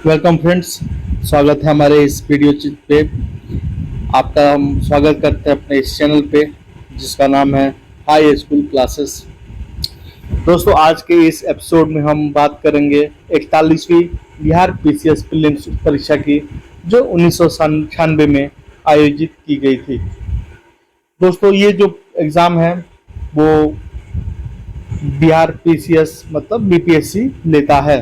Welcome friends, स्वागत है हमारे इस वीडियो पे। आपका हम स्वागत करते हैं अपने इस चैनल पे जिसका नाम है हाई स्कूल क्लासेस। दोस्तों, आज के इस एपिसोड में हम बात करेंगे 41वीं बिहार पीसीएस प्रीलिम्स परीक्षा की, जो 1996 में आयोजित की गई थी। दोस्तों, ये जो एग्ज़ाम है वो बिहार पीसीएस मतलब बीपीएससी लेता है।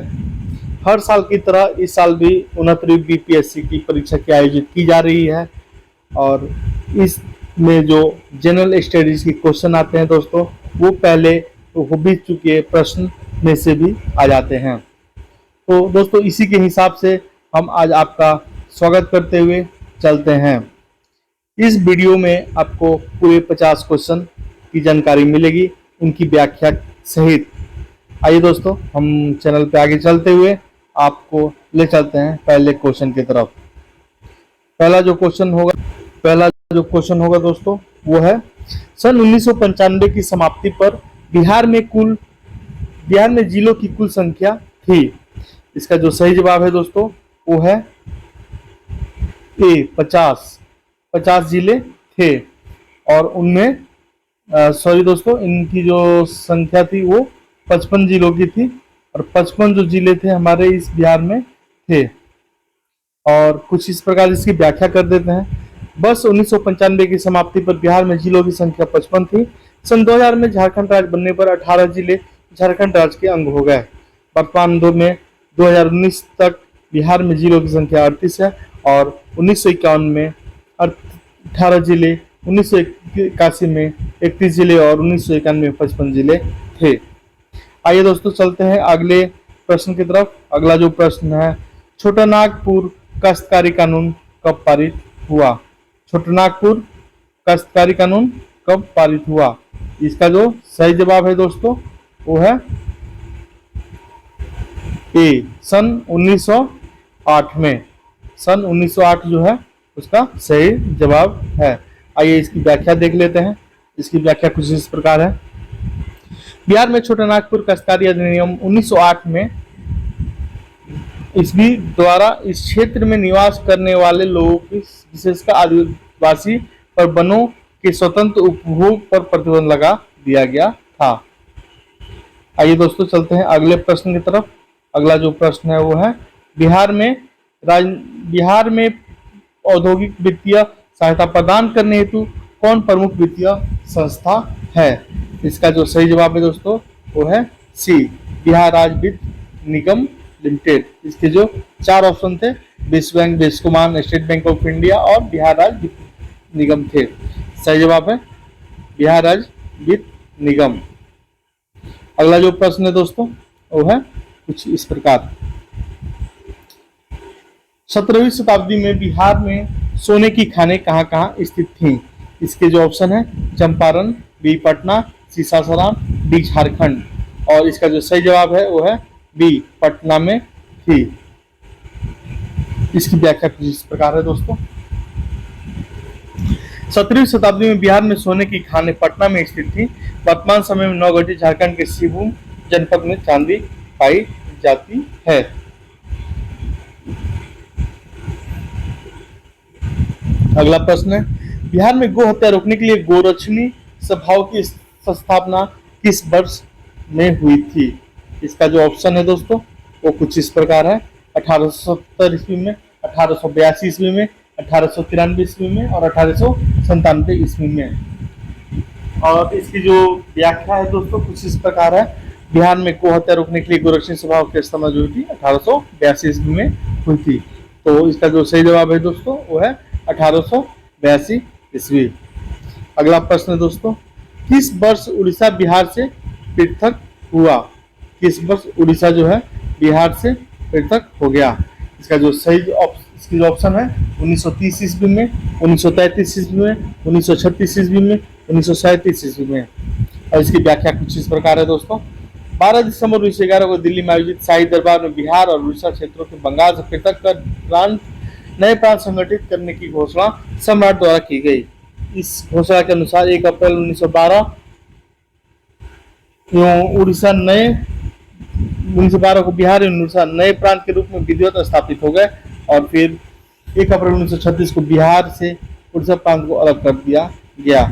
हर साल की तरह इस साल भी 69वीं बीपीएससी की परीक्षा की आयोजित की जा रही है और इसमें जो जनरल स्टडीज के क्वेश्चन आते हैं दोस्तों, वो पहले हो भी चुके प्रश्न में से भी आ जाते हैं। तो दोस्तों, इसी के हिसाब से हम आज आपका स्वागत करते हुए चलते हैं। इस वीडियो में आपको पूरे 50 क्वेश्चन की जानकारी मिलेगी, उनकी व्याख्या सहित। आइए दोस्तों, हम चैनल पे आगे चलते हुए आपको ले चलते हैं पहले क्वेश्चन की तरफ। पहला जो क्वेश्चन होगा दोस्तों, वो है सन 1995 की समाप्ति पर बिहार में जिलों की कुल संख्या थी। इसका जो सही जवाब है दोस्तों, वो है ए 50 जिले थे और उनमें सॉरी दोस्तों, इनकी जो संख्या थी वो 55 जिलों की थी और 55 जो जिले थे हमारे इस बिहार में थे। और कुछ इस प्रकार इसकी व्याख्या कर देते हैं। बस 1995 की समाप्ति पर बिहार में जिलों की संख्या 55 थी। सन 2000 में झारखंड राज्य बनने पर 18 जिले झारखंड राज्य के अंग हो गए। वर्तमान में 2019 तक बिहार में जिलों की संख्या 38 है और 1951 में 18 जिले, 1981 में 31 जिले और 1991 में 55 जिले थे। आइए दोस्तों, चलते हैं अगले प्रश्न की तरफ। अगला जो प्रश्न है, छोटा नागपुर काश्तकारी कानून कब पारित हुआ? छोटा नागपुर काश्तकारी कानून कब पारित हुआ? इसका जो सही जवाब है दोस्तों, वो है ए सन 1908 में। सन 1908 जो है उसका सही जवाब है। आइए इसकी व्याख्या देख लेते हैं। इसकी व्याख्या कुछ इस प्रकार है। बिहार में छोटा नागपुर काश्तकारी अधिनियम 1908 में ईस्वी द्वारा इस क्षेत्र में निवास करने वाले लोगों की, विशेषकर आदिवासी, पर वनों के स्वतंत्र उपभोग पर प्रतिबंध लगा दिया गया था। आइए दोस्तों, चलते हैं अगले प्रश्न की तरफ। अगला जो प्रश्न है वो है, बिहार में औद्योगिक वित्तीय सहायता प्रदान करने हेतु कौन प्रमुख वित्तीय संस्था है? इसका जो सही जवाब है दोस्तों, वो है सी बिहार राज्य वित्त निगम लिमिटेड। इसके जो 4 ऑप्शन थे, विश्व bank, Biscomaun, state bank of India और बिहार राज्य वित्त निगम थे। सही जवाब है बिहार राज्य वित्त निगम। अगला जो प्रश्न है दोस्तों, वो है कुछ इस प्रकार। 17वीं शताब्दी में बिहार में सोने की खानें कहाँ स्थित थीं? इसके जो ऑप्शन है, चंपारण, बी पटना, सी सासाराम, डी झारखंड। और इसका जो सही जवाब है वो है बी पटना में थी। इसकी व्याख्या कुछ इस प्रकार है दोस्तों। 17वीं शताब्दी में बिहार में सोने की खानें पटना में स्थित थी। वर्तमान समय में नौगढ़ी झारखंड के सिवूम जनपद में चांदी पाई जाती है। अगला प्रश्न है, बिहार में गो हत्या रोकने के लिए गोरक्षणी सभाओं की स्थापना किस वर्ष में हुई थी? इसका जो ऑप्शन है दोस्तों, वो कुछ इस प्रकार है। 1870 ईस्वी में, 1882 ईस्वी में, 1893 ईस्वी में और 1897 ईस्वी में। और इसकी जो व्याख्या है दोस्तों, कुछ इस प्रकार है। बिहार में गो हत्या रोकने के लिए गोरक्षणी सभाओं की स्थापना जो हुई थी 1882 ईस्वी में हुई थी। तो इसका जो सही जवाब है दोस्तों, वो है 1882 ईस्वी। अगला प्रश्न है दोस्तों, किस वर्ष उड़ीसा बिहार से पृथक हुआ? किस वर्ष उड़ीसा जो है बिहार से पृथक हो गया? इसका जो इसकी जो ऑप्शन है, 1930 ईस्वी में, 1933 ईस्वी में, 1936 ईस्वी में, 1937 ईस्वी में। और इसकी व्याख्या कुछ इस प्रकार है दोस्तों। 12 दिसंबर 1911 को दिल्ली में आयोजित शाही दरबार में बिहार और उड़ीसा क्षेत्रों को बंगाल से पृथक कर नए प्रांत संगठित करने की घोषणा सम्राट द्वारा की गई। इस घोषणा के अनुसार 1 अप्रैल 1912 उड़ीसा 1912 को बिहार एवं उड़ीसा नए प्रांत के रूप में विधिवत स्थापित हो गए और फिर 1 अप्रैल 1936 को बिहार से उड़ीसा प्रांत को अलग कर दिया गया।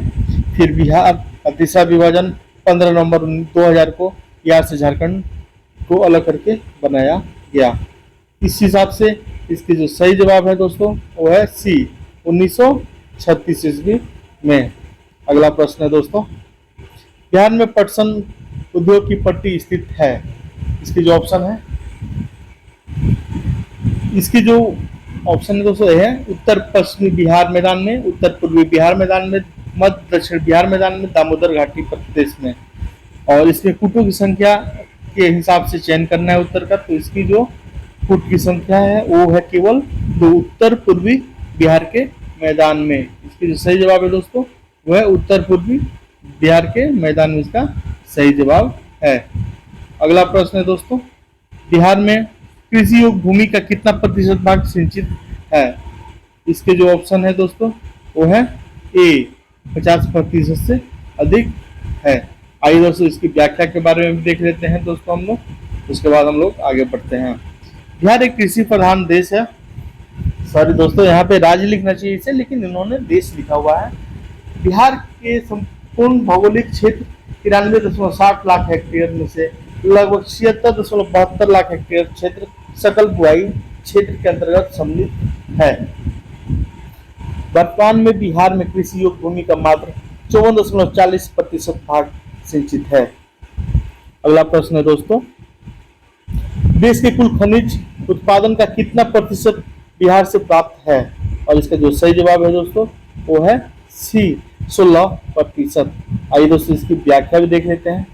फिर बिहार का तीसरा विभाजन 15 नवंबर 2000 को बिहार से झारखंड को अलग करके बनाया गया। इस हिसाब से इसकी जो सही जवाब है दोस्तों वो है सी, 1936 ईस्वी में। अगला प्रश्न है दोस्तों, बिहार में पटसन उद्योग की पट्टी स्थित है। इसकी जो ऑप्शन है, इसकी जो ऑप्शन है दोस्तों ये है उत्तर पश्चिमी बिहार मैदान में, उत्तर पूर्वी बिहार मैदान में, मध्य दक्षिण बिहार मैदान में, दामोदर घाटी प्रदेश में। और इसमें कूटों की संख्या के हिसाब से चयन करना है उत्तर का, तो इसकी जो कूट की संख्या है वो है केवल जो उत्तर पूर्वी बिहार के मैदान में। इसकी जो सही जवाब है दोस्तों वह उत्तर पूर्वी बिहार के मैदान में इसका सही जवाब है। अगला प्रश्न है दोस्तों, बिहार में कृषि योग्य भूमि का कितना प्रतिशत भाग सिंचित है। इसके जो ऑप्शन है दोस्तों वो है ए, 50% से अधिक है। आइए दोस्तों इसकी व्याख्या के बारे में भी देख लेते हैं दोस्तों हम लोग, उसके बाद हम लोग आगे बढ़ते हैं। बिहार एक कृषि प्रधान देश है। सॉरी दोस्तों, यहाँ पे राज्य लिखना चाहिए इसे, लेकिन इन्होंने देश लिखा हुआ है। बिहार के संपूर्ण भौगोलिक क्षेत्र 93.60 लाख हेक्टेयर में से लगभग 76.72 लाख हेक्टेयर क्षेत्र सकल बुआई क्षेत्र के अंतर्गत सम्मिलित है। वर्तमान में बिहार में कृषि योग्य भूमि का मात्र 54.40% भाग सिंचित है। अगला प्रश्न है दोस्तों, देश के कुल खनिज उत्पादन का कितना प्रतिशत बिहार से प्राप्त है। और इसका जो सही जवाब है दोस्तों वो है सी, 16%। आइए दोस्तों इसकी व्याख्या भी देख लेते हैं।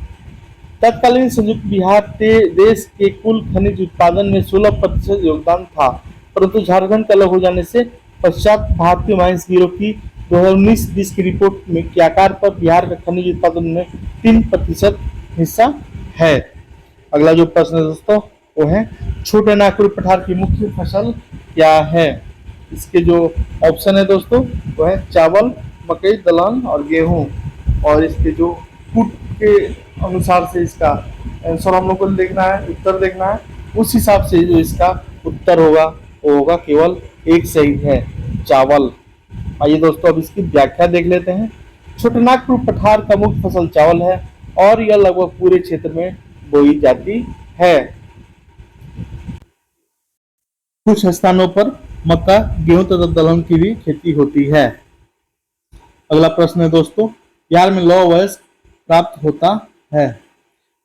तत्कालीन संयुक्त बिहार देश के कुल खनिज उत्पादन में 16% योगदान था, परंतु झारखंड का अलग हो जाने से पश्चात भारतीय माइंस ब्यूरो की 2019-20 की रिपोर्ट में के आकार पर बिहार का खनिज उत्पादन में 3% हिस्सा है। अगला जो प्रश्न है दोस्तों वो है छोटे नागपुर पठार की मुख्य फसल क्या है। इसके जो ऑप्शन है दोस्तों वो है चावल, मकई, दलहन और गेहूं। और इसके जो कूट के अनुसार से इसका आंसर हम लोग को देखना है, उत्तर देखना है। उस हिसाब से जो इसका उत्तर होगा वो होगा केवल एक सही है, चावल। आइए दोस्तों अब इसकी व्याख्या देख लेते हैं। छोटे नागपुर पठार का मुख्य फसल चावल है और यह लगभग पूरे क्षेत्र में बोई जाती है। कुछ स्थानों पर मक्का, गेहूं तथा दलहन की भी खेती होती है। अगला प्रश्न है दोस्तों, बिहार में लौह वयस्क प्राप्त होता है।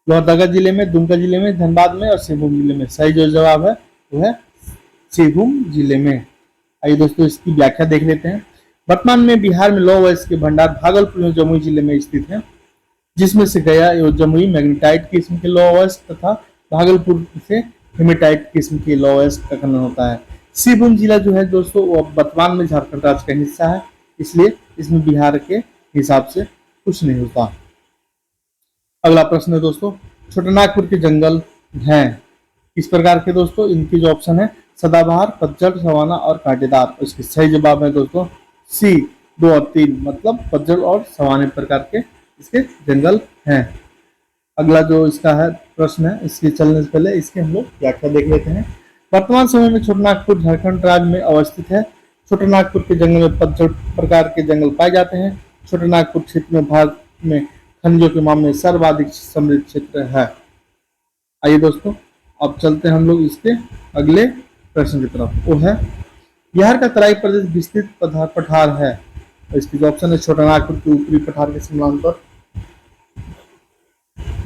लोहरदगा जिले में, दुमका जिले में, धनबाद में और सिंहभूम जिले में। सही जो जवाब है वो है सिंहभूम जिले में। आइए दोस्तों इसकी व्याख्या देख लेते हैं। वर्तमान में बिहार में लौह वयस्क के भंडार भागलपुर एवं जमुई जिले में स्थित है, जिसमें से गया एवं जमुई मैग्नेटाइट किस्म के लौह वयस्क तथा भागलपुर से हेमेटाइट किस्म के लौह वयस्क का खनन होता है। सिंहभूम जिला जो है दोस्तों वो वर्तमान में झारखंड राज्य का हिस्सा है, इसलिए इसमें बिहार के हिसाब से कुछ नहीं होता। अगला प्रश्न है दोस्तों, छोटे नागपुर के जंगल हैं इस प्रकार के दोस्तों। इनकी जो ऑप्शन है सदाबहार, पतझड़, सवाना और कांटेदार। इसके सही जवाब है दोस्तों सी, 2 और 3, मतलब पतझड़ और सवाने प्रकार के इसके जंगल हैं। अगला जो इसका है प्रश्न है, इसके चलने से पहले इसके हम लोग व्याख्या देख लेते हैं। वर्तमान समय में छोटा नागपुर झारखंड राज्य में अवस्थित है। छोटे नागपुर के जंगल में पतझड़ प्रकार के जंगल पाए जाते हैं। छोटे नागपुर क्षेत्र में भारत में खनिजों के मामले में सर्वाधिक समृद्ध क्षेत्र है। आइए दोस्तों अब चलते हैं हम लोग इसके अगले प्रश्न की तरफ। वो है बिहार का तराई प्रदेश विस्तृत पठार है। इसकी जो ऑप्शन है छोटा नागपुर के ऊपरी पठार के समानांतर,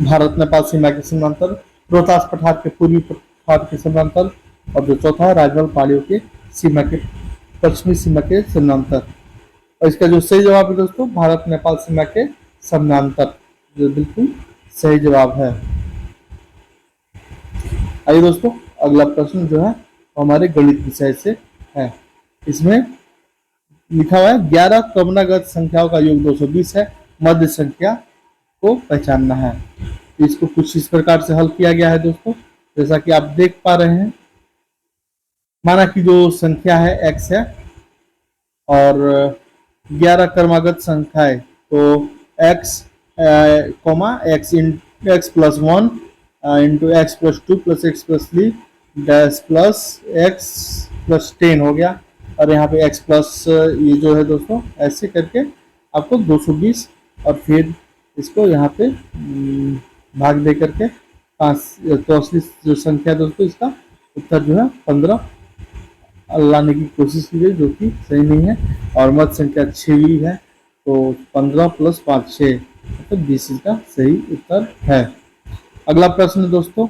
भारत नेपाल सीमा के समानांतर, रोहतास पठार के पूर्वी पठार के समानांतर, और जो चौथा है राजमहल पहाड़ियों के सीमा के पश्चिमी सीमा के समानांतर। और इसका जो सही जवाब है दोस्तों भारत नेपाल सीमा के समानांतर, जो बिल्कुल सही जवाब है। आइए दोस्तों अगला प्रश्न जो है हमारे गणित विषय से है। इसमें लिखा हुआ है 11 क्रमनागत संख्याओं का योग 220 है, मध्य संख्या को पहचानना है। इसको कुछ इस प्रकार से हल किया गया है दोस्तों, जैसा कि आप देख पा रहे हैं। माना कि जो संख्या है x है और 11 क्रमागत संख्या है, तो x, x + 1 into x plus 2 plus x plus 3 dash plus x plus 10 हो गया। और यहाँ पे एक्स प्लस ये जो है दोस्तों ऐसे करके आपको 220 और फिर इसको यहाँ पे भाग दे करके 5 तो असली जो संख्या दोस्तों इसका उत्तर जो है 15 लाने की कोशिश की गई, जो कि सही नहीं है। और मध्य संख्या 6 भी है, तो 15 प्लस 5 6 मतलब 20 इसका सही उत्तर है। अगला प्रश्न दोस्तों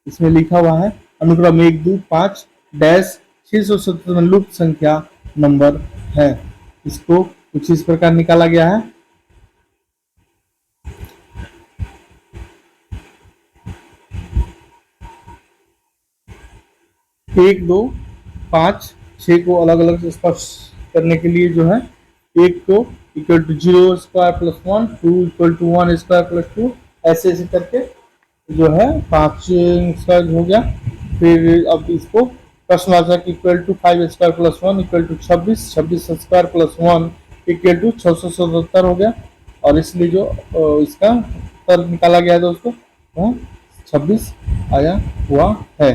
इसमें लिखा हुआ है अनुक्रम 1 2 5 डैश 677 लुप्त संख्या नंबर है। इसको कुछ इस प्रकार निकाला गया है। 1 2 5 6 को अलग अलग स्पष्ट करने के लिए जो है 1 को equal to 0 square plus 1, 2 equal to 1 square plus 2, ऐसे ऐसे करके जो है 5 स्क्वायर हो गया। फिर अब इसको प्रश्नवाचक equal to 5 square plus 1 equal to 26, 26 square plus 1 equal to 677 हो गया। और इसलिए जो इसका उत्तर निकाला गया है दोस्तों वह 26 आया हुआ है।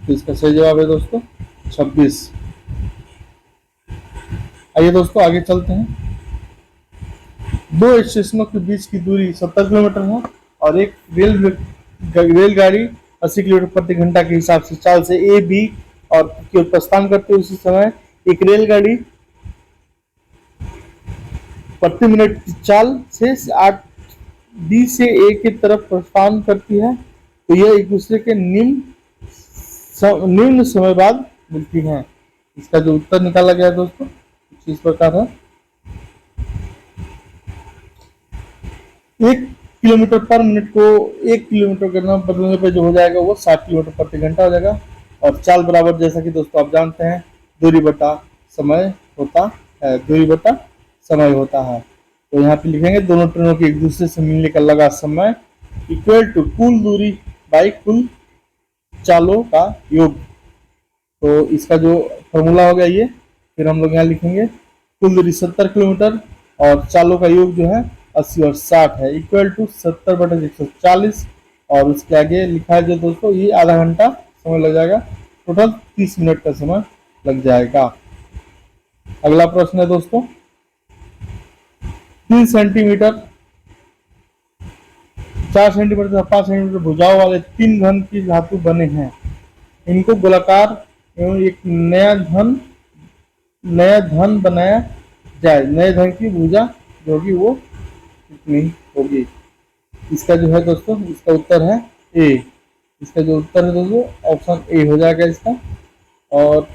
तो इसका सही जवाब है दोस्तों 26। आइए दोस्तों आगे चलते हैं। दो स्टेशनों के बीच की दूरी 70 किलोमीटर है और एक रेलगाड़ी 80 किलोमीटर प्रति घंटा के हिसाब से चाल से ए बी और की ओर प्रस्थान करते हुए उसी समय एक रेलगाड़ी प्रति मिनट की चाल से 8 बी से ए की तरफ प्रस्थान करती है, तो यह एक दूसरे के निम्न समय बाद मिलती हैं। इसका जो उत्तर निकाला गया दोस्तों कुछ इस प्रकार है। 1 किलोमीटर पर मिनट को 1 किलोमीटर करना बदलने पर जो हो जाएगा वो 60 किलोमीटर प्रति घंटा हो जाएगा। और चाल बराबर जैसा कि दोस्तों आप जानते हैं दूरी बटा समय होता है, दूरी बटा समय होता है। तो यहाँ पे लिखेंगे दोनों ट्रेनों के एक दूसरे से मिलने का लगा समय इक्वल टू कुल दूरी बाई कुल चालों का योग। तो इसका जो फॉर्मूला हो गया ये, फिर हम लोग यहाँ लिखेंगे कुल दूरी 70 किलोमीटर और चालों का योग जो है 80 और 60 है इक्वल टू 70 बटा 140। और उसके आगे लिखा है जो दोस्तों ये आधा घंटा समय लग जाएगा, टोटल 30 मिनट का समय लग जाएगा। अगला प्रश्न है दोस्तों 3 सेंटीमीटर 4 सेंटीमीटर से 5 सेंटीमीटर भुजाओं वाले 3 घन की धातु बने हैं। इनको गोलाकार एवं एक नया धन बनाया जाए, नए धन की भुजा जो होगी वो कितनी होगी। इसका जो है दोस्तों इसका उत्तर है ए। इसका जो उत्तर है दोस्तों ऑप्शन ए हो जाएगा इसका। और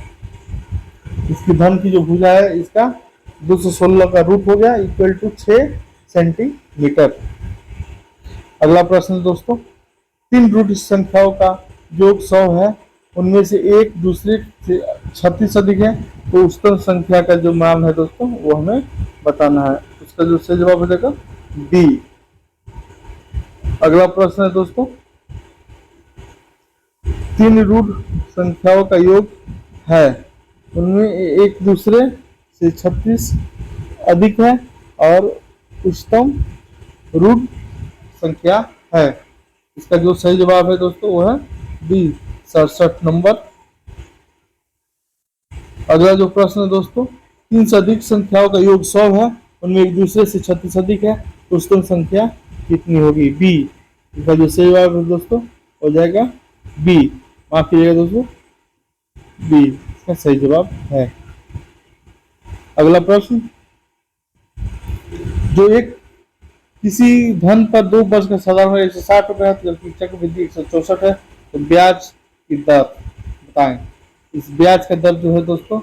इसकी धन की जो भुजा है इसका 216 का रूट हो गया इक्वल टू 6 सेंटीमीटर। अगला प्रश्न दोस्तों 3 रूट संख्याओं का योग 100 है, उनमें से एक दूसरे से 36 अधिक है, तो उस संख्या का जो मान है दोस्तों वो हमें बताना है। उसका जो सही जवाब हो जाएगा डी। अगला प्रश्न है दोस्तों 3 रूट संख्याओं का योग है, उनमें एक दूसरे से 36 अधिक है और उच्चतम रूट संख्या है। इसका जो सही जवाब है दोस्तों वो है बी 67 नंबर। अगला जो प्रश्न है दोस्तों 3 से अधिक संख्याओं का योग 100 है, उनमें एक दूसरे से 36 अधिक है, तो उच्चतम संख्या कितनी होगी बी। इसका जो सही जवाब है दोस्तों हो जाएगा बी, माफ कीजिएगा दोस्तों बी इसका सही जवाब है। अगला प्रश्न जो एक किसी धन पर 2 वर्ष का साधारण 160 रुपए है, जबकि चक्रवृद्धि 164 है, तो ब्याज की दर बताएं। इस ब्याज का दर जो है दोस्तों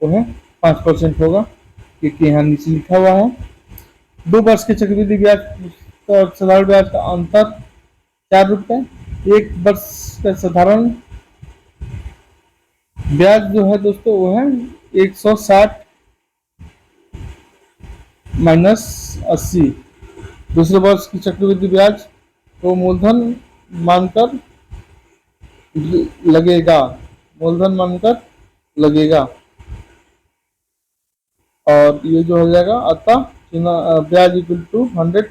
वो है 5% होगा, क्योंकि यहाँ नीचे लिखा हुआ है 2 वर्ष के चक्रवृद्धि ब्याज और साधारण ब्याज का अंतर 4 रुपए। 1 वर्ष का साधारण ब्याज जो है दोस्तों वो है 160 माइनस 80। दूसरे वर्ष की चक्रवृद्धि ब्याज को मूलधन मानकर लगेगा, मूलधन मानकर लगेगा। और ये जो हो जाएगा अतः ब्याज इक्वल टू 100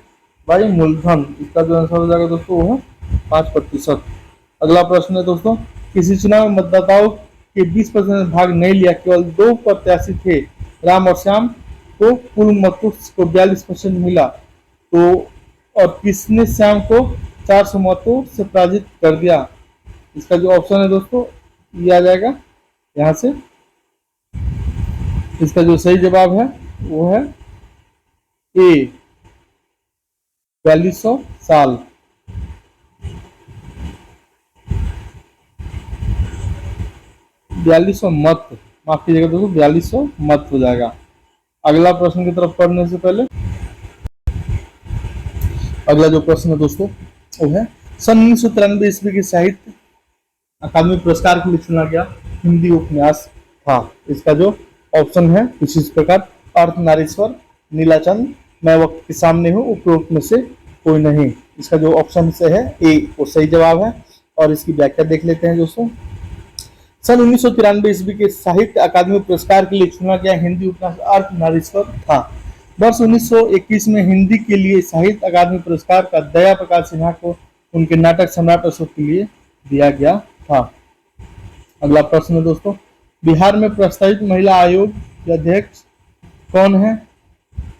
बाई मूलधन। इसका जो आंसर हो जाएगा दोस्तों वो है 5%। अगला प्रश्न है दोस्तों, किसी चुनाव में मतदाताओं के 20% भाग नहीं लिया, केवल 2 प्रत्याशी थे, राम और श्याम, तो कुल मतों को 42% मिला, तो और किसने श्याम को 400 मतों से पराजित कर दिया? इसका जो ऑप्शन है दोस्तों ये आ जाएगा यहाँ से। इसका जो सही जवाब है वो है ए, 4200 साल। बयालीस सौ मत, माफ कीजिएगा दोस्तों, 4200 मत हो जाएगा। अगला प्रश्न की तरफ पढ़ने से पहले अगला जो प्रश्न है दोस्तों वो है, सन 1993 ईस्वी के साहित्य अकादमी पुरस्कार के लिए चुना गया हिंदी उपन्यास था। इसका जो ऑप्शन है कुछ इस प्रकार, अर्धनारीश्वर, नीलाचंद, मैं वक्त के सामने हूँ, उपरोक्त में से कोई नहीं। इसका जो ऑप्शन से है ए वो सही जवाब है, और इसकी व्याख्या देख लेते हैं दोस्तों। सन 1993 ईस्वी के साहित्य अकादमी पुरस्कार के लिए चुना गया हिंदी उपन्यास अर्धनारीश्वर था। वर्ष 1921 में हिंदी के लिए साहित्य अकादमी पुरस्कार का दया प्रकाश सिन्हा को उनके नाटक सम्राट अशोक के लिए दिया गया था। अगला प्रश्न है दोस्तों, बिहार में प्रस्तावित महिला आयोग के अध्यक्ष कौन है?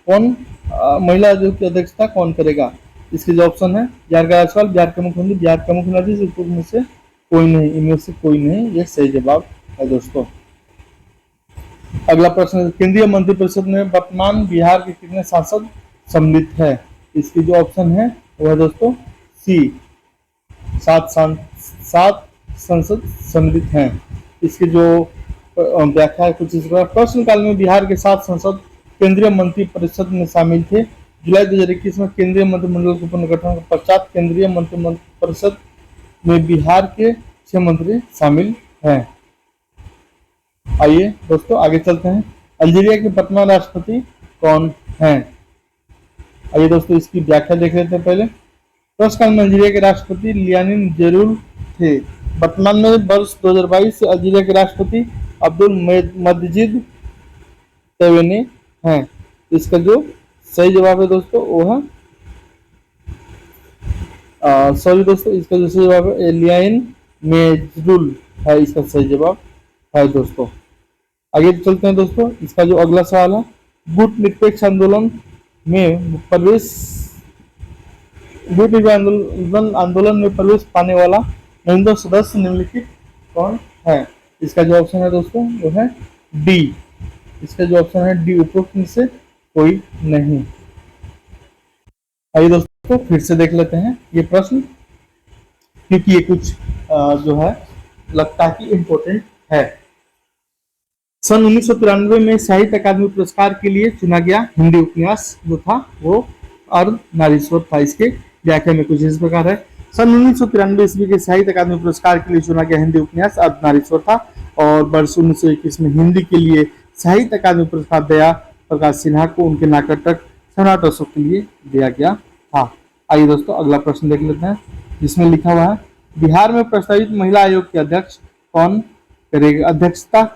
महिला आयोग की अध्यक्षता कौन करेगा? इसके जो ऑप्शन है, बिहार का राज्यपाल, बिहार के मुख्यमंत्री, बिहार का मुख्य न्यायाधीश, उपरोक्त में से कोई नहीं। इनमें से कोई नहीं, ये सही जवाब है दोस्तों। अगला प्रश्न है, केंद्रीय मंत्रिपरिषद में वर्तमान बिहार के कितने सांसद सम्मिलित है? इसकी जो ऑप्शन है वो है दोस्तों सी, 7 संसद सम्मिलित हैं। इसकी जो व्याख्या है कुछ इस प्रकार, प्रश्नकाल में बिहार के 7 संसद केंद्रीय मंत्रिपरिषद में शामिल थे। जुलाई 2021 में केंद्रीय मंत्रिमंडल के पुनर्गठन के पश्चात केंद्रीय मंत्रिपरिषद में बिहार के 6 मंत्री शामिल हैं। आइए दोस्तों आगे चलते हैं, अल्जीरिया के वर्तमान राष्ट्रपति कौन हैं? आइए दोस्तों इसकी व्याख्या देख लेते हैं पहले। प्रश्नकाल में अल्जीरिया के राष्ट्रपति लियानिन जेरुल थे। वर्तमान में वर्ष 2022 से अल्जीरिया के राष्ट्रपति अब्दुल मजीद तेवेने हैं। इसका जो सही जवाब है दोस्तों वो है सॉरी दोस्तों, इसका जो सही जवाब है लियानिन मेजरुल है, इसका सही जवाब है दोस्तों। आगे चलते हैं दोस्तों, इसका जो अगला सवाल है, गुट निरपेक्ष आंदोलन में प्रवेश आंदोलन में प्रवेश पाने वाला नवोदित सदस्य निम्नलिखित कौन है? इसका जो ऑप्शन है दोस्तों वो है डी। इसका जो ऑप्शन है डी, उपरोक्त में से कोई नहीं। आइए दोस्तों फिर से देख लेते हैं ये प्रश्न, क्योंकि ये कुछ जो है लगता है कि इम्पोर्टेंट है। सन 1993 में साहित्य अकादमी पुरस्कार के लिए चुना गया हिंदी उपन्यास जो था वो अर्धनारीश्वर था। इसके व्याख्या में कुछ इस प्रकार है, सन 1993 ईस्वी के साहित्य अकादमी पुरस्कार के लिए चुना गया हिंदी उपन्यास अर्धनारीश्वर था, और वर्ष 1921 में हिंदी के लिए साहित्य अकादमी पुरस्कार दया प्रकाश सिन्हा को उनके नाटक सम्राट अशोक के लिए दिया गया था। आइए दोस्तों अगला प्रश्न देख लेते हैं, जिसमें लिखा हुआ है, बिहार में प्रस्तावित महिला आयोग के अध्यक्षता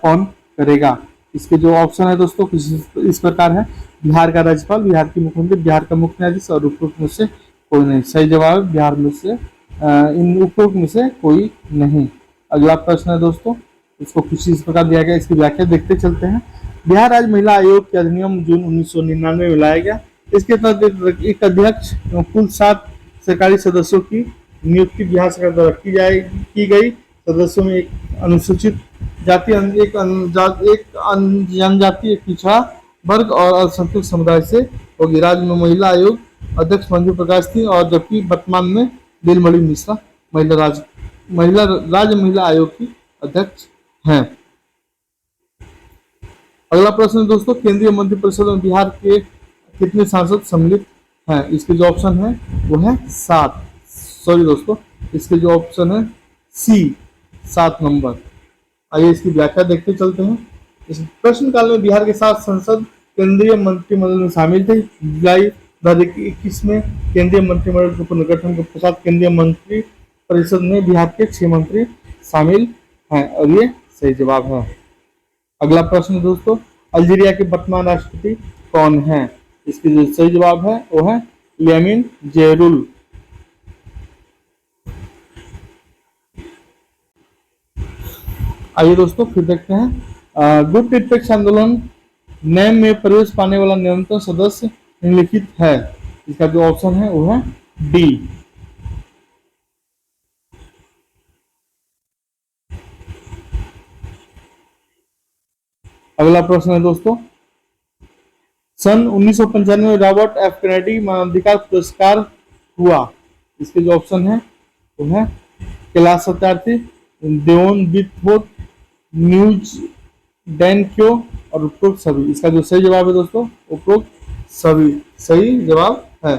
कौन करेगा? इसके जो ऑप्शन है दोस्तों कुछ इस प्रकार है, बिहार का राज्यपाल, बिहार की मुख्यमंत्री, बिहार का मुख्य न्यायाधीश, और उपरोक्त में से कोई नहीं। सही जवाब है बिहार में से इन उपरोक्त में से कोई नहीं। अगला प्रश्न है दोस्तों, इसको कुछ इस प्रकार दिया गया, इसकी व्याख्या देखते चलते हैं। बिहार राज्य महिला आयोग के अधिनियम जून 1999 में लाया गया। इसके तहत एक अध्यक्ष कुल 7 सरकारी सदस्यों की नियुक्ति बिहार सरकार द्वारा की गई। सदस्यों में एक अनुसूचित जाति, एक जनजाति, एक पिछड़ा वर्ग और अल्पसंख्यक समुदाय से होगी। राज्य में महिला आयोग अध्यक्ष मंजू प्रकाश थी, और जबकि वर्तमान में दिलमणि मिश्रा राज्य महिला आयोग की अध्यक्ष हैं। अगला प्रश्न दोस्तों, केंद्रीय मंत्रिपरिषद में बिहार के कितने सांसद सम्मिलित हैं? इसके जो ऑप्शन है वो है 7। सॉरी दोस्तों, इसके जो ऑप्शन है सी, 7 नंबर। आइए इसकी व्याख्या देखते चलते हैं। इस प्रश्नकाल में बिहार के 7 संसद केंद्रीय मंत्रिमंडल में शामिल थे। जुलाई 2021 में केंद्रीय मंत्रिमंडल के पुनर्गठन के पश्चात केंद्रीय मंत्री परिषद में बिहार के 6 मंत्री शामिल हैं, और ये सही जवाब है। अगला प्रश्न दोस्तों, अल्जीरिया के वर्तमान राष्ट्रपति कौन है? इसकी जो सही जवाब है वो है लियानिन जेरुल। आइए दोस्तों फिर देखते हैं। गुट निरपेक्ष आंदोलन नेम में प्रवेश पाने वाला न्यूनतम सदस्य निम्नलिखित है। इसका जो ऑप्शन है वो है डी। अगला प्रश्न है दोस्तों, सन 1995 में रॉबर्ट एफ कैनेडी मानवाधिकार पुरस्कार हुआ। इसके जो ऑप्शन है वो है कैलाश सत्यार्थी, देवोन विथहोट, न्यूज डैनक्यो और उपरोक्त सभी। इसका जो सही जवाब है दोस्तों उपरोक्त सभी सही जवाब है।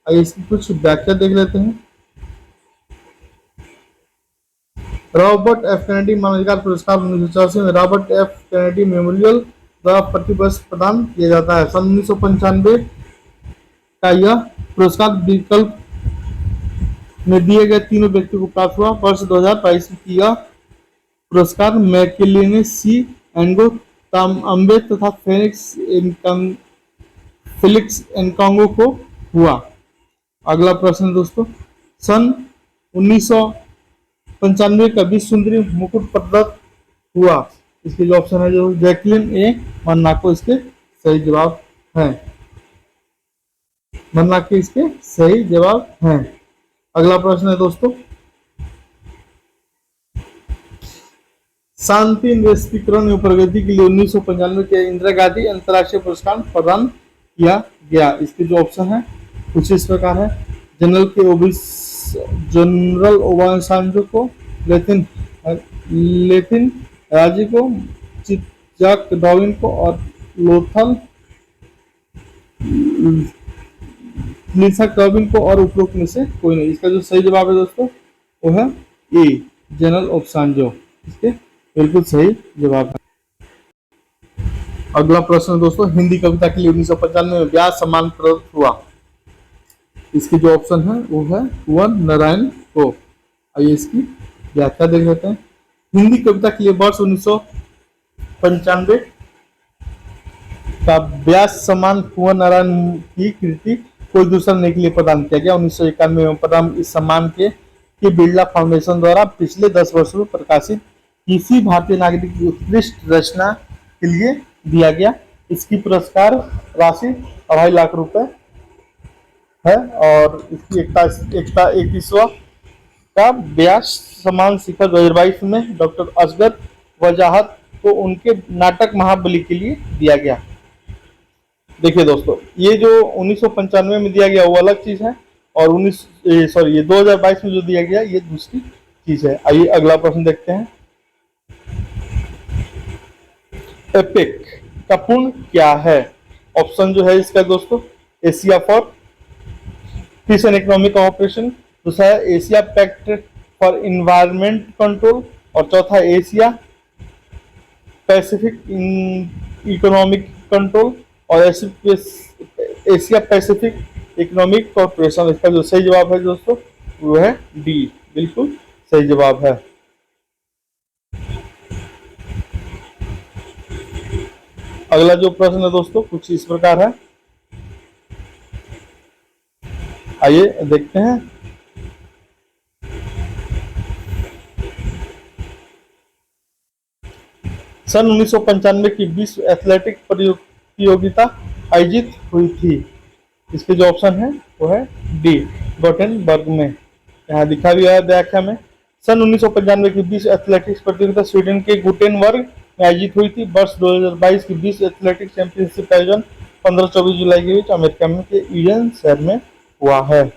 आइए इसकी कुछ व्याख्या देख लेते हैं। रॉबर्ट एफ कैनेडी मानवाधिकार पुरस्कार 1984 में रॉबर्ट एफ कैनेडी मेमोरियल द्वारा प्रतिवर्ष प्रदान किया जाता है। सन 1995 का यह पुरस्कार विकल्प में दिए गए तीनों व्यक्तियों को प्राप्त हुआ। वर्ष 2022 में यह पुरस्कार मैकेलेने सी, एंगो तामअम्बे तथा फेलिक्स एनकांगो को हुआ। अगला प्रश्न दोस्तों, सन 1995 का विश्व सुंदरी मुकुट प्रदत्त हुआ। इसके जो ऑप्शन है जो जैकलिन ए मन्नाको इसके सही जवाब है। मन्नाको इसके सही जवाब है। अगला प्रश्न है दोस्तों, शांति निरस्त्रीकरण एवं प्रगति के लिए 1995 के इंदिरा गांधी अंतर्राष्ट्रीय पुरस्कार प्रदान किया गया। इसके जो ऑप्शन है कुछ इस प्रकार है। जनरल ओबासांजो को, लेथिन राजी को, चिजाक डाविन को और लोथल लिसा डाविन को और उपरोक्त में से कोई नहीं। इसका जो सही जवाब है दोस्तों वो है ए, जनरल ओबासांजो इसके बिल्कुल सही जवाब है। अगला प्रश्न दोस्तों, हिंदी कविता के लिए 1995 में व्यास सम्मान प्रदत्त हुआ। इसके जो ऑप्शन है वो है कुंवर नारायण को। आइए इसकी व्याख्या देख लेते हैं। हिंदी कविता के लिए वर्ष 1995 का व्यास सम्मान कुंवर नारायण की कृति कोई दूसरा नहीं के लिए प्रदान किया गया। 1991 में प्रदान इस सम्मान के बिरला फाउंडेशन द्वारा पिछले 10 वर्षों में प्रकाशित किसी भारतीय नागरिक की उत्कृष्ट रचना के लिए दिया गया। इसकी पुरस्कार राशि 2.5 लाख रुपए है और इसकी 21वां का व्यास सम्मान शिखर 2022 में डॉक्टर असगर वजाहत को उनके नाटक महाबली के लिए दिया गया। देखिए दोस्तों, ये जो 1995 में दिया गया वो अलग चीज है और ये 2022 में जो दिया गया ये दूसरी चीज है। आइए अगला प्रश्न देखते हैं। एपेक का पूर्ण क्या है? ऑप्शन जो है इसका दोस्तों, Asia for peace and economic cooperation, दूसरा है Asia pact for environment control और चौथा एशिया पैसिफिक इकोनॉमिक कंट्रोल और एशिया पैसिफिक इकोनॉमिक कॉर्पोरेशन। इसका जो सही जवाब है दोस्तों वो है डी, बिल्कुल सही जवाब है। अगला जो प्रश्न है दोस्तों कुछ इस प्रकार है, आइए देखते हैं। सन 1995 की विश्व एथलेटिक प्रतियोगिता आयोजित हुई थी। इसके जो ऑप्शन है वो है डी, गोटेनबर्ग में। यहाँ दिखा भी है व्याख्या में। सन 1995 की विश्व एथलेटिक्स प्रतियोगिता स्वीडन के गुटेनबर्ग में आयोजित हुई थी। वर्ष 2022 की विश्व एथलेटिक्स चैंपियनशिप का आयोजन 15-24 जुलाई के बीच अमेरिका में के यूएन शहर में हुआ है।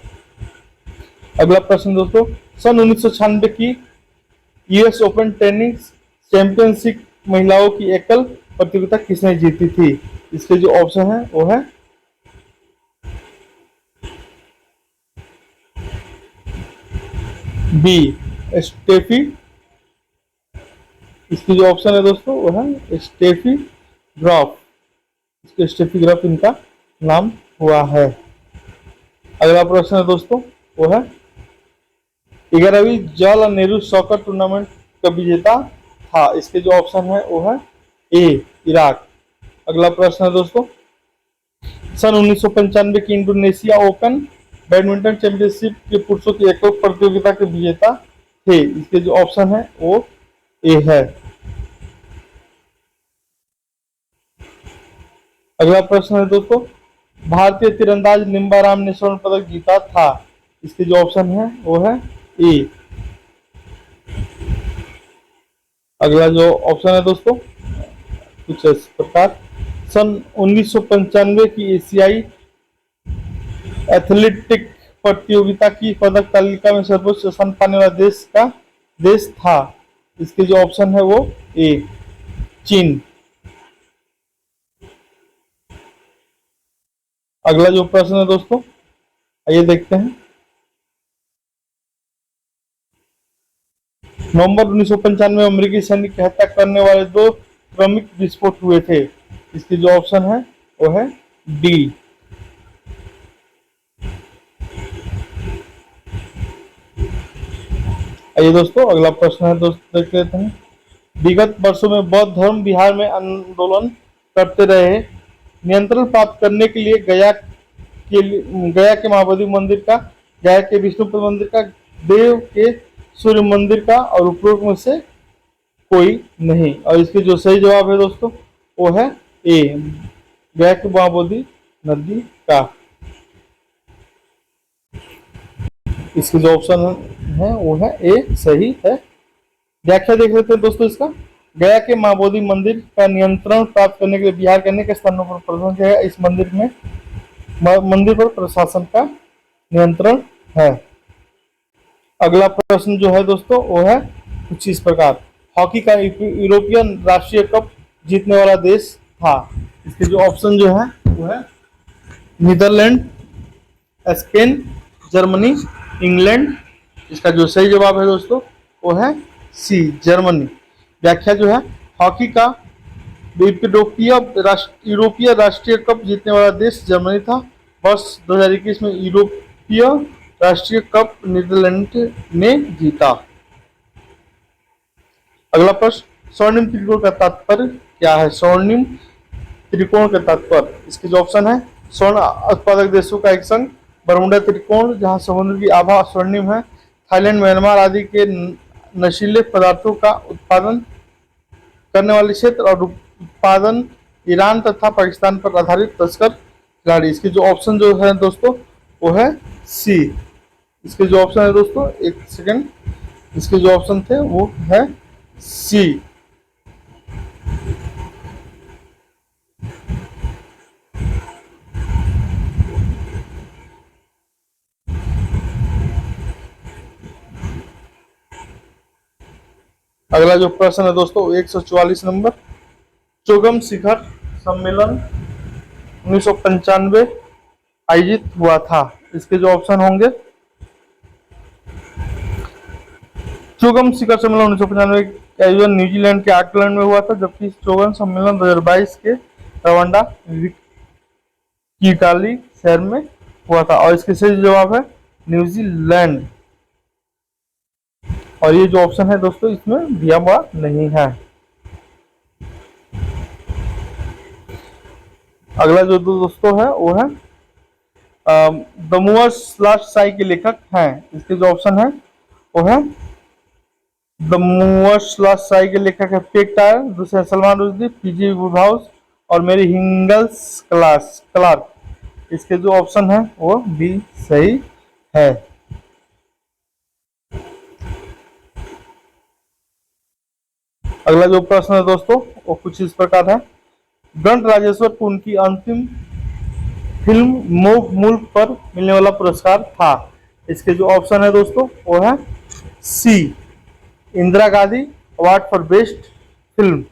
अगला प्रश्न दोस्तों, सन 1996 की यूएस ओपन टेनिस चैंपियनशिप महिलाओं की एकल प्रतियोगिता किसने जीती थी? इसके जो ऑप्शन है वो है बी, स्टेफी। इसकी जो ऑप्शन है दोस्तों वो है स्टेफी ग्राफ। इसके स्टेफी ग्राफ इनका नाम हुआ है। अगला प्रश्न है दोस्तों वो है 11वीं जवाहरलाल नेहरू सॉकर टूर्नामेंट का विजेता था। इसके जो ऑप्शन है वो है ए, इराक। अगला प्रश्न है दोस्तों, सन 1995 की इंडोनेशिया ओपन बैडमिंटन चैंपियनशिप के पुरुषों की एकल प्रतियोगिता के विजेता थे। इसके जो ऑप्शन है वो ए है। अगला प्रश्न है दोस्तों, भारतीय तीरंदाज निम्बाराम ने स्वर्ण पदक जीता था। इसके जो ऑप्शन है वो है ए। अगला जो ऑप्शन है दोस्तों कुछ इस प्रकार, सन 1995 की एशियाई एथलेटिक प्रतियोगिता की पदक तालिका में सर्वोच्च स्थान पाने वाला देश था। इसके जो ऑप्शन है वो ए, चीन। अगला जो प्रश्न है दोस्तों, आइए देखते हैं। नवंबर 1995 में अमेरिकी सैनिक की हत्या करने वाले 2 क्रमिक विस्फोट हुए थे। इसकी जो ऑप्शन है वो है डी। आइए दोस्तों अगला प्रश्न है दोस्तों, देख लेते हैं। विगत वर्षों में बौद्ध धर्म बिहार में आंदोलन करते रहे। नियंत्रण प्राप्त करने के लिए गया के महाबोधि मंदिर का, गया के विष्णुपद मंदिर का, देव के सूर्य मंदिर का और उपरोक्त में से कोई नहीं। और इसके जो सही जवाब है दोस्तों वो है ए, गया के महाबोधि नदी का। इसके जो ऑप्शन है वो है ए, सही है। व्याख्या देख लेते हैं दोस्तों इसका। गया के महाबोधि मंदिर का नियंत्रण प्राप्त करने के लिए बिहार के अनेक स्थानों पर प्रशासन किया गया। इस मंदिर पर प्रशासन का नियंत्रण है। अगला प्रश्न जो है दोस्तों वो है कुछ इस प्रकार, हॉकी का यूरोपियन राष्ट्रीय कप जीतने वाला देश था। इसके जो ऑप्शन जो है वो है नीदरलैंड, स्पेन, जर्मनी, इंग्लैंड। इसका जो सही जवाब है दोस्तों वो है सी, जर्मनी। व्याख्या जो है, हॉकी का यूरोपीय राष्ट्रीय कप जीतने वाला देश जर्मनी था। वर्ष 2021 में यूरोपीय राष्ट्रीय कप नीदरलैंड ने जीता। अगला प्रश्न, स्वर्णिम त्रिकोण का तात्पर्य क्या है? स्वर्णिम त्रिकोण का तात्पर्य, इसके जो ऑप्शन है, स्वर्ण उत्पादक देशों का एक संघ, बरमुडा त्रिकोण जहां समुद्र की आभा स्वर्णिम है, थाईलैंड, म्यांमार आदि के नशीले पदार्थों का उत्पादन करने वाले क्षेत्र, और उत्पादन ईरान तथा पाकिस्तान पर आधारित तस्कर खिलाड़ी। इसके जो ऑप्शन जो है दोस्तों वो है सी। इसके जो ऑप्शन है दोस्तों, एक सेकंड, इसके जो ऑप्शन थे वो है सी। अगला जो प्रश्न है दोस्तों 144 नंबर, चोगम शिखर सम्मेलन 1995 आयोजित हुआ था। इसके जो ऑप्शन होंगे, चोगम शिखर सम्मेलन 1995 का आयोजन न्यूजीलैंड के ऑकलैंड में हुआ था, जबकि चोगम सम्मेलन 2022 के रवांडा किगाली शहर में हुआ था। और इसके सही जवाब है न्यूजीलैंड। और ये जो ऑप्शन है दोस्तों इसमें दिया हुआ नहीं है। अगला जो दोस्तों है वो है द मूवर्स लास्ट साई के लेखक हैं। इसके जो ऑप्शन है वो है द मूवर्स लास्ट साई के लेखक है पेक टायर, दूसरे सलमान रुश्दी, पीजी वुडहाउस और मेरी हिंगल्स क्लार्क। इसके जो ऑप्शन है वो बी सही है। अगला जो प्रश्न है दोस्तों वो कुछ इस प्रकार है, गण राजेश्वर को उनकी अंतिम फिल्म मोह मुल्क पर मिलने वाला पुरस्कार था। इसके जो ऑप्शन है दोस्तों वो है C, Indira Gandhi award for best film.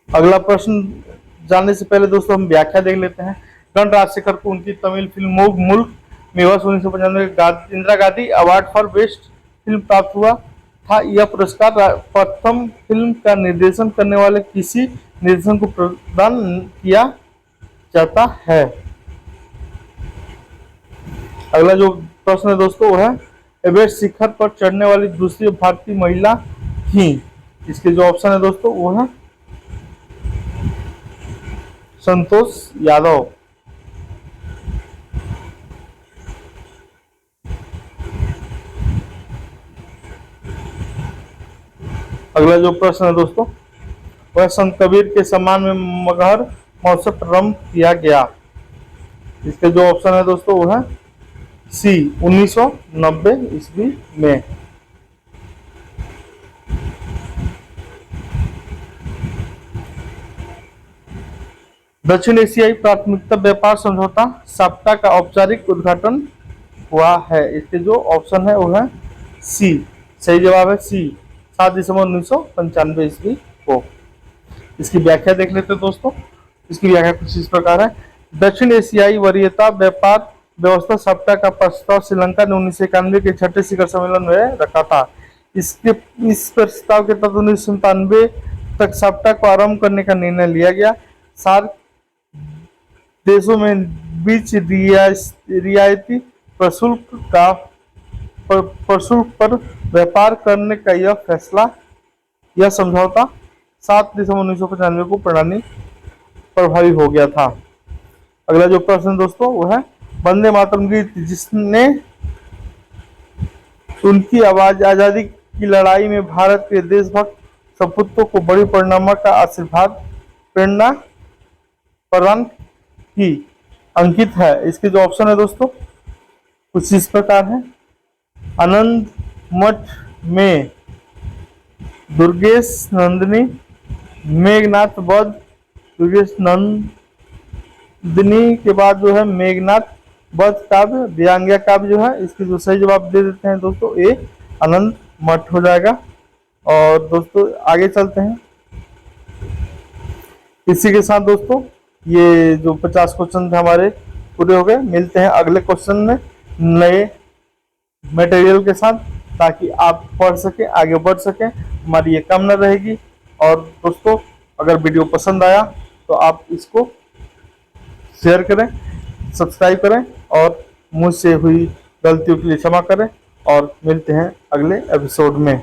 अगला प्रश्न जानने से पहले दोस्तों हम व्याख्या देख लेते हैं। गण राजशेखर को उनकी तमिल फिल्म मोह मुल्क में वर्ष 1995 Indira Gandhi award for best film प्राप्त हुआ था। यह पुरस्कार प्रथम फिल्म का निर्देशन करने वाले किसी निर्देशक को प्रदान किया जाता है। अगला जो प्रश्न है दोस्तों वो है, एवरेस्ट शिखर पर चढ़ने वाली दूसरी भारतीय महिला थी। इसके जो ऑप्शन है दोस्तों वो है संतोष यादव। अगला जो प्रश्न है दोस्तों, वह संत कबीर के सम्मान में मगहर महोत्सव प्रारंभ किया गया। इसके जो ऑप्शन है दोस्तों वो है सी 1990 ईस्वी में। दक्षिण एशियाई प्राथमिकता व्यापार समझौता साप्ता का औपचारिक उद्घाटन हुआ है। इसके जो ऑप्शन है वो है सी, सही जवाब है सी 7 दिसंबर 1995 ईस्वी को। इसकी व्याख्या देख लेते हैं दोस्तों। इसकी व्याख्या कुछ इस प्रकार है। दक्षिण एशियाई वरीयता व्यापार व्यवस्था सप्ताह का प्रस्ताव श्रीलंका ने 1991 के छठे शिखर सम्मेलन में रखा था। इस प्रस्ताव के तहत 1997 तक सप्ताह को आरंभ करने का निर्णय लिया गया। सार्क देशों में बीच रियायती प्रशुल्क पर व्यापार करने का यह समझौता 7 दिसंबर 1995 को प्रभावी हो गया था। अगला जो प्रश्न दोस्तों वो है वंदे मातरम गीत जिसने उनकी आवाज आजादी की लड़ाई में भारत के देशभक्त सपूतों को बड़ी परिणाम का आशीर्वाद प्रेरणा प्रदान की अंकित है। इसके जो ऑप्शन है दोस्तों कुछ इस प्रकार है। आनंद मठ में दुर्गेश नंदिनी मेघनाथ वध, दुर्गेश नंदिनी के बाद जो है मेघनाथ वध काव्य दियांग्या काव्य जो है। इसके जो सही जवाब दे देते हैं दोस्तों ए आनंद मठ हो जाएगा। और दोस्तों आगे चलते हैं। इसी के साथ दोस्तों ये जो 50 क्वेश्चन थे हमारे पूरे हो गए। मिलते हैं अगले क्वेश्चन में नए मटेरियल के साथ, ताकि आप पढ़ सके आगे बढ़ सके, हमारी ये कामना रहेगी। और दोस्तों अगर वीडियो पसंद आया तो आप इसको शेयर करें, सब्सक्राइब करें और मुझसे हुई गलतियों के लिए क्षमा करें। और मिलते हैं अगले एपिसोड में।